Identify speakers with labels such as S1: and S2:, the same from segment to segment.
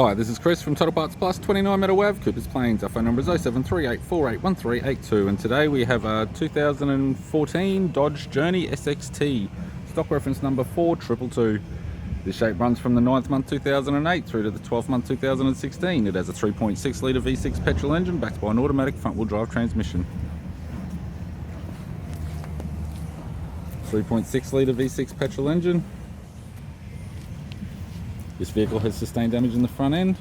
S1: Hi, this is Chris from Total Parts Plus, 29 Meadow Ave, Coopers Plains. Our phone number is 0738481382, and today we have a 2014 Dodge Journey SXT, stock reference number 4222. This shape runs from the 9th month 2008 through to the 12th month 2016. It has a 3.6 litre V6 petrol engine backed by an automatic front wheel drive transmission. 3.6 litre V6 petrol engine. This vehicle has sustained damage in the front end.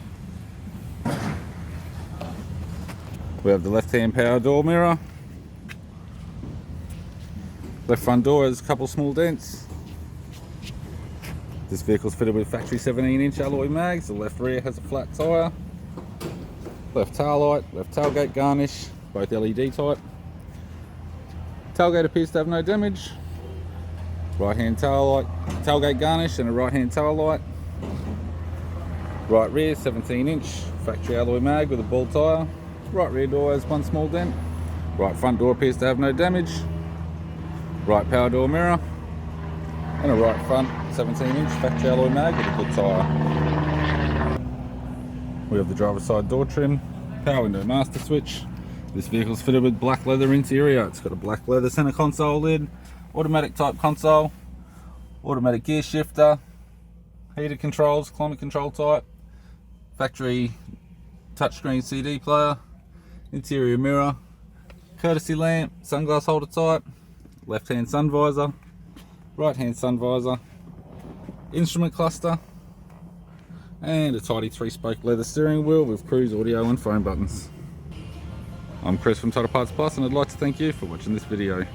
S1: We have the left-hand power door mirror. Left front door has a couple small dents. This vehicle is fitted with factory 17-inch alloy mags. The left rear has a flat tyre. Left taillight, left tailgate garnish, both LED type. Tailgate appears to have no damage. Right-hand tailgate garnish and a right-hand taillight. Right rear 17-inch factory alloy mag with a ball tyre. Right rear door has one small dent. Right front door appears to have no damage. Right power door mirror. And a right front 17-inch factory alloy mag with a good tyre. We have the driver's side door trim, power window master switch. This vehicle is fitted with black leather interior. It's got a black leather center console lid, automatic type console, automatic gear shifter, heated controls, climate control type, factory touchscreen CD player, interior mirror, courtesy lamp, sunglass holder type, left hand sun visor, right hand sun visor, instrument cluster, and a tidy 3-spoke leather steering wheel with cruise audio and phone buttons. I'm Chris from Total Parts Plus, and I'd like to thank you for watching this video.